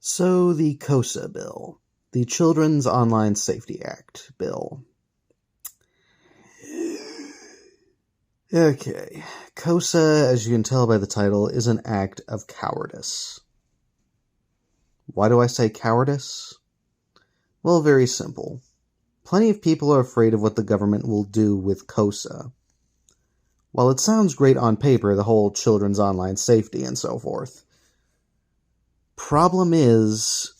So the Kosa bill, the Children's Online Safety Act bill. Okay, Kosa, as you can tell by the title, is an act of cowardice. Why do I say cowardice? Well, very simple. Plenty of people are afraid of what the government will do with Kosa. While it sounds great on paper, the whole children's online safety and so forth, problem is,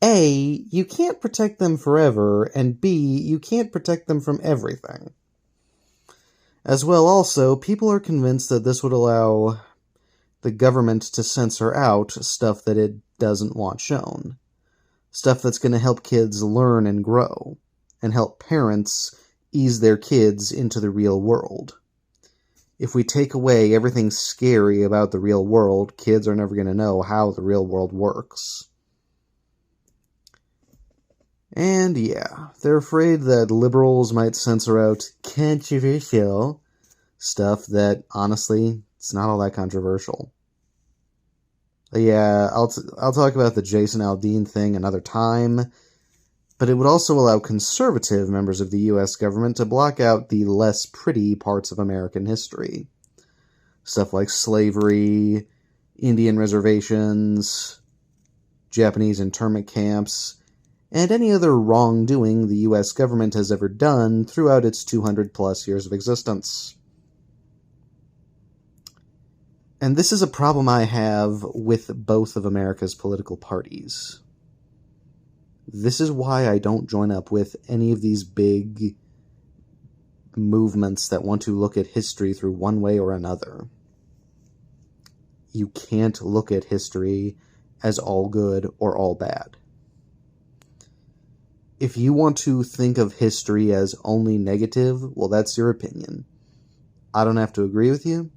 A, you can't protect them forever, and B, you can't protect them from everything. As well, also, people are convinced that this would allow the government to censor out stuff that it doesn't want shown. Stuff that's going to help kids learn and grow, and help parents ease their kids into the real world. If we take away everything scary about the real world, kids are never going to know how the real world works. And yeah, they're afraid that liberals might censor out controversial stuff that, honestly, it's not all that controversial. Yeah, I'll talk about the Jason Aldean thing another time, but it would also allow conservative members of the U.S. government to block out the less pretty parts of American history. Stuff like slavery, Indian reservations, Japanese internment camps, and any other wrongdoing the U.S. government has ever done throughout its 200-plus years of existence. And this is a problem I have with both of America's political parties. This is why I don't join up with any of these big movements that want to look at history through one way or another. You can't look at history as all good or all bad. If you want to think of history as only negative, well, that's your opinion. I don't have to agree with you.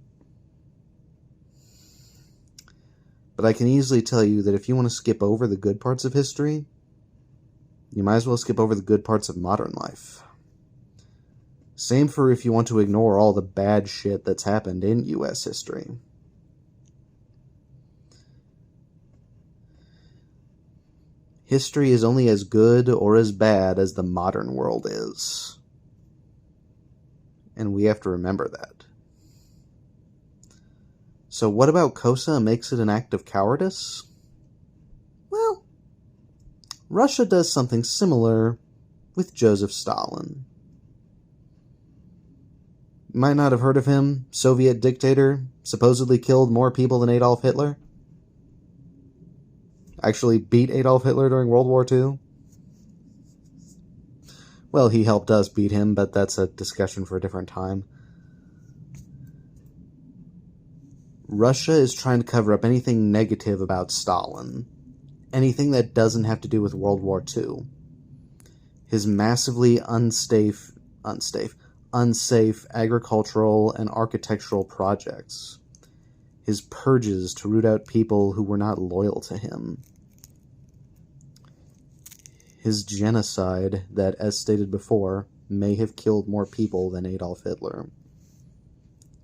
But I can easily tell you that if you want to skip over the good parts of history, you might as well skip over the good parts of modern life. Same for if you want to ignore all the bad shit that's happened in U.S. history. History is only as good or as bad as the modern world is. And we have to remember that. So what about Kosa makes it an act of cowardice? Well, Russia does something similar with Joseph Stalin. You might not have heard of him, Soviet dictator, supposedly killed more people than Adolf Hitler. Actually beat Adolf Hitler during World War II. Well, he helped us beat him, but that's a discussion for a different time. Russia is trying to cover up anything negative about Stalin. Anything that doesn't have to do with World War II. His massively unsafe agricultural and architectural projects. His purges to root out people who were not loyal to him. His genocide that, as stated before, may have killed more people than Adolf Hitler.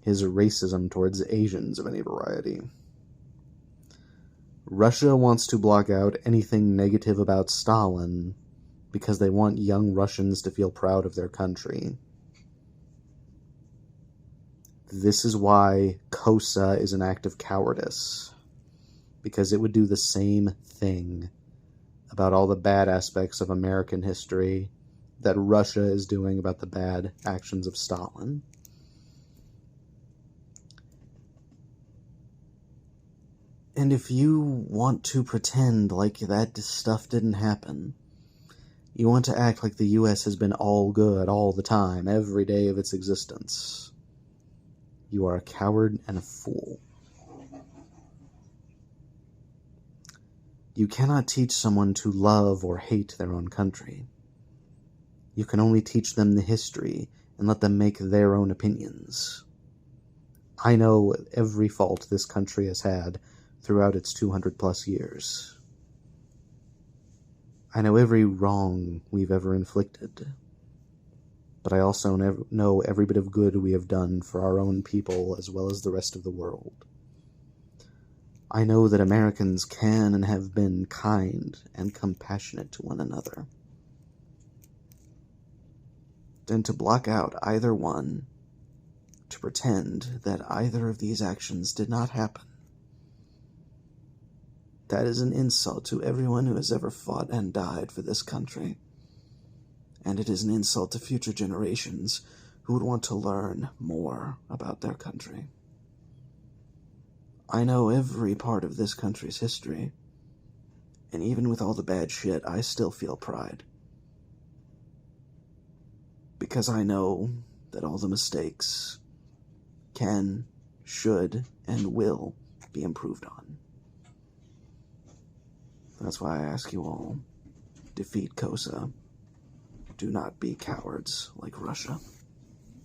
His racism towards Asians of any variety. Russia wants to block out anything negative about Stalin because they want young Russians to feel proud of their country. This is why Kosa is an act of cowardice, because it would do the same thing about all the bad aspects of American history that Russia is doing about the bad actions of Stalin. And if you want to pretend like that stuff didn't happen, you want to act like the U.S. has been all good all the time, every day of its existence, you are a coward and a fool. You cannot teach someone to love or hate their own country. You can only teach them the history and let them make their own opinions. I know every fault this country has had throughout its 200-plus years. I know every wrong we've ever inflicted. But I also know every bit of good we have done for our own people as well as the rest of the world. I know that Americans can and have been kind and compassionate to one another. And to block out either one, to pretend that either of these actions did not happen, that is an insult to everyone who has ever fought and died for this country. And it is an insult to future generations who would want to learn more about their country. I know every part of this country's history, and even with all the bad shit, I still feel pride. Because I know that all the mistakes can, should, and will be improved on. That's why I ask you all, defeat Kosa. Do not be cowards like Russia.